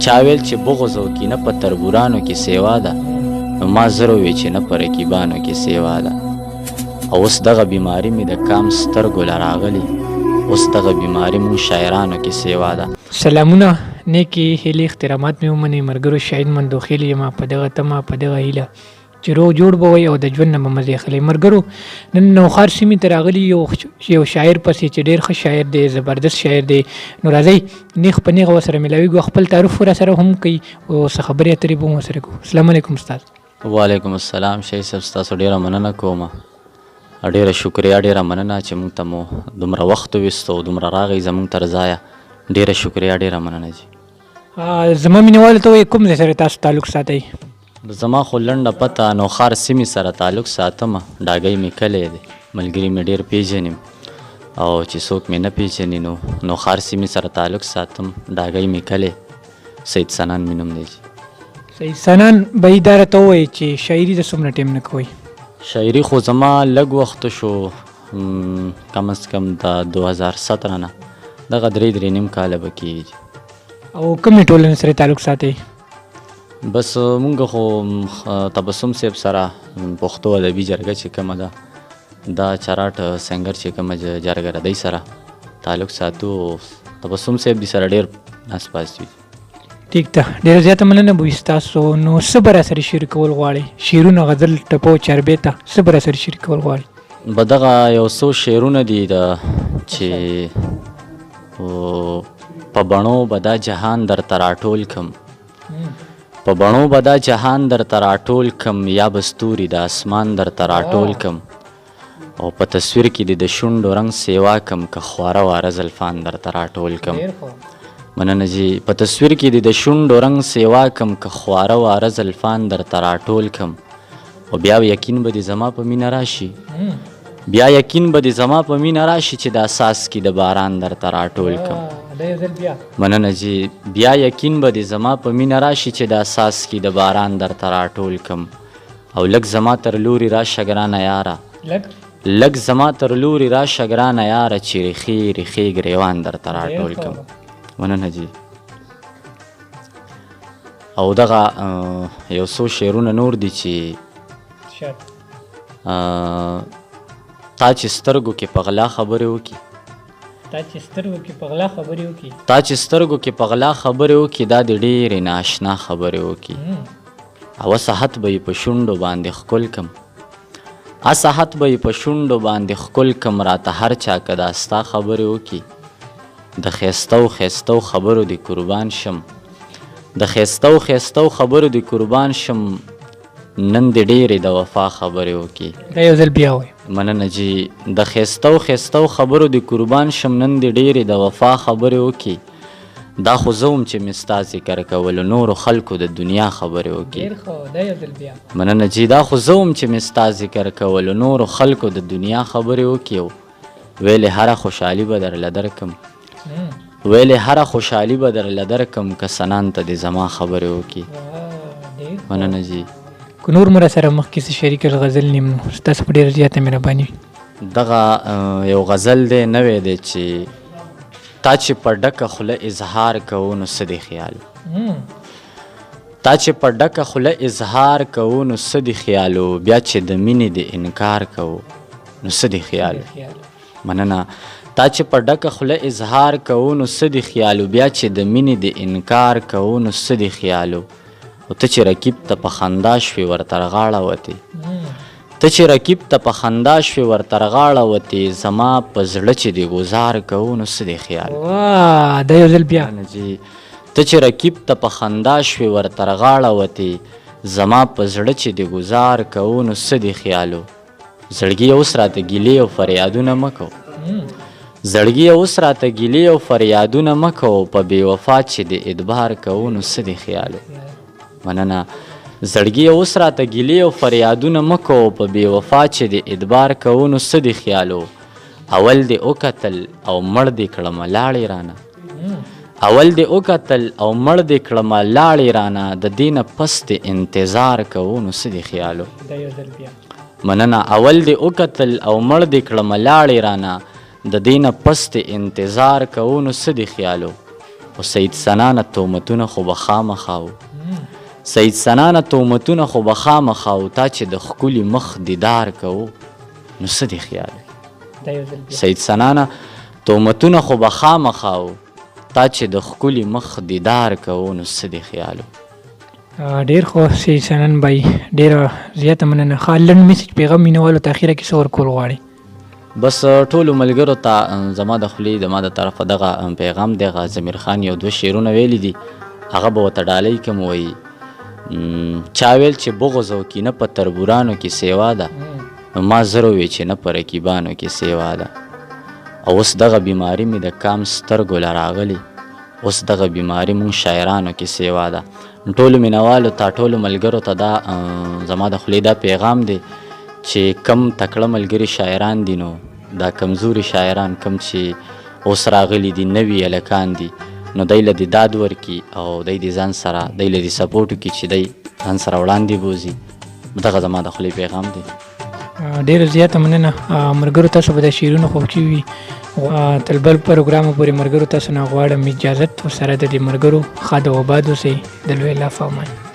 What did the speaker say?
چا ویل چې بغض او کینه په تربورانو کې سیوا ده، نو ما زر ووی چې نه په رقیبانو کې سیوا ده. او اوس دغه بیماري مې د کام سترګو له راغلي، اوس دغه بیماري مونږ شاعرانو کې سیوا ده. سلامونه، نیکې هیلې احترامات مې ومنئ. ملګرو شاهد منډوخیل یم په دغه تمه، په دغه هیله چې روغ جوړ به وئ او د ژوند نه به مزې اخلئ. ملګرو نن نوښار سیمې ته راغلي یو شاعر پسې چې ډېر ښه شاعر دی، زبردست شاعر دی. نو راځئ نیغ په نیغه ورسره میلاویږو، خپل تعارف راسره هم کوي او څه خبرې اترې به هم ورسره کوو. السلام علیکم استاد. وعلیکم السلام شهید صاحب، ستاسو ډېره مننه کوم، ډېره شکریا، ډېره مننه چې موږ ته مو دومره وخت وویست او دومره راغی زموږ تر ځایه. ډېره شکریا، ډېره مننه جي. زما مینهوالو ته وایي کوم ځای سره تاسو تعلق ساتئ؟ زما خو لنډه پته نوښار سیمې سره تعلق ساتمه، ډاګۍ مې کلی دی، ملګري مې ډېر پیژني او چې څوک مې نه پیژني نو نوښار سیمې سره تعلق ساتم، ډاګۍ مې کلی، سید سنان مې نوم دی. سید سنان به دا راته ووایي چې شاعري د څومره ټیم نه کوئ؟ شاعري خو زما لږ وخت شو، کم از کم د 2017 نه دغه 3.5 کاله به کېږي. او کومې ټولنې سره تعلق ساتئ؟ بس مونږ خو تبسم صاحب سره پښتو ادبي جرګه چې کومه ده، دا چراټ سنګر چې کومه جرګه ده دی سره تعلق ساتو. تبسم صاحب دي سره ډېر ناس پاس دي. ټیک ده، ډېره زیاته مننه به وي ستاسو. نو څه به راسره شریکول غواړئ؟ شعرونه، غزل، ټپو، چاربیته څه به راسره شریکول غواړئ؟ به دغه یو څو شعرونه دي چې په بڼو به دا جهان درته راټول کم، په بڼو به دا جهان درته راټول کم، یا به ستوري د اسمان درته راټول کم، او په تصویر کې دې د شونډو رنګ سیوا کم، که خواره واره زلفان درته راټول کم. مننه جي. په تصویر کې دې د شونډو رنګ سیوا کم، که خواره واره زلفان درته راټول کم، او بیا یقین به دې زما په مینه راشي، بیا یقین به دې زما په مینه راشي چې د اساس کې د باران درته راټول کم. مننه جي. بیا یقین به دې زما په مینه راشي چې د اساس کې د باران درته راټول کم، او لږ زما تر لوري راشه ګرانه یاره، لږ زما تر لوري راشه ګرانه یاره، چې ریښې ریښې ګریوان درته راټول کم. مننه جي. او دغه یو څو شعرونه نور دي چې تا چې سترګو کې په غلا خبرې وکړي، تا چې سترګو کې په غلا خبرې وکړي، تا چې سترګو کې په غلا خبرې وکړي، دا د ډېرې ناشنا خبرې وکړي، او صحت به یې په شونډو باندې ښکل کم، صحت به یې په شونډو باندې ښکل کم، راته هر چا که دا ستا خبرې وکړي، د ښایستو ښایستو خبرو دې قربان شم، د ښایستو ښایستو خبرو دې قربان شم، نن دې ډېرې د وفا خبرې وکړي. دا یو ځل بیا وایي. مننه جي. د ښایستو ښایستو خبرو دې قربان شم، نن دې ډېرې د وفا خبرې وکړي، دا خو زه وم چې مې ستا ذکر کولو نورو خلکو د دنیا خبرې وکړي. مننه جي. دا خو زه وم چې مې ستا ذکر کولو نورو خلکو د دنیا خبرې وکړي، ویلې هره خوشحالي به درله درکم، ویلې هره خوشحالي به درله درکم، که سنان ته دې زما خبرې وکړي. مننه جي. که نور مو راسره مخکې څه شریک غزل نیم نو ستاسو په ډېره زیاته مهرباني وي. دغه یو غزل دی نوی دی چې تا چې په ډکه خوله اظهار کوو نو څه دې خیال، تا چې په ډکه خوله اظهار کوو نو څه دې خیالو، بیا چې د مینې د انکار کوو نو څه دې خیال. مننه. تا چې په ډکه خوله اظهار کوو نو څه دې خیالو، بیا چې د مینې د انکار کوو نو څه دې خیالو، او ته چې رقیب ته په خندا شوې ورته غاړه وتې، ته چې رقیب ته په خندا شوې ورته غاړه وتې، زما په زړه چې دې ګزار کوو نو څه دې خیال. دا یو ځل بیا. ته چې رقیب ته په خندا شوې ورته غاړه وتې، زما په زړه چې دې ګزار کوو نو څه دې خیالو، زړګي اوس راته ګیلې او فریادونه مه کوو، زړګي اوس راته ګیلې او فریادونه مه کوو، په بې وفا چې دې ادبار کوو نو څه دې خیالو. مننه. زړګي اوس راته ګیلې او فریادونه مه کوو، په بې وفا چې دې ادبار کوو نو څه دې خیالو، اول دې وکتل او مړ دې کړمه لاړې رانه، اول دې وکتل او مړ دې کړمه لاړې رانه، د دې نه پس دې انتظار کوو نو څه دې خیالو. مننه. اول دې وکتل او مړ دې کړمه لاړې رانه، د دې نه پس دې انتظار کوو نو څه دې خیالو، او سید سنانه تهمتونه خو به خامخا و سید سنانه تهمتونه خو به خامخا و تا چې د ښکلي مخ دیدار کوو نو څه دې خیال سید سنانه تهمتونه خو به خامخا و تا چې د ښکلي مخ دیدار کوو نو څه دې خیال ډېر خو سید سنان بای ډېره زیاته مننه ښه لنډ میسج پیغام مینوالو ته اخره کې څه ورکول غواړې بس ټولو ملګرو ته زما د خولې د ما د طرفه دغه پیغام دی هغه ضمیر خان یو دوه شعرونه ویلي دي هغه به ورته ډالۍ کړم وایي چا ویل چې بغض او کینه په تربورانو کې سیوا ده نو ما زر ووی چې نه په رقیبانو کې سیوا ده او اوس دغه بیماري مې د کام سترګو له راغلي اوس دغه بیماري مونږ شاعرانو کې سیوا ده ټولو مینوالو ته ټولو ملګرو ته دا زما د خولې دا پیغام دی چې کم تکړه ملګري شاعران دي نو دا کمزوري شاعران کم چې اوس راغلي دي نوي هلکان دي نو دی له دې داد ورکي او دی د ځان سره دی له دې سپورټ وکړي چې دی ځان سره وړاندې بوځي دغه زما د خولې پیغام دی ډېره زیاته مننه ملګرو تاسو به د شعرونو خوښ وي تل بل پروګرام پورې ملګرو تاسو نه غواړم اجازت ورسره د دې ملګرو ښه د وباد اوسئ د لوی الله په امان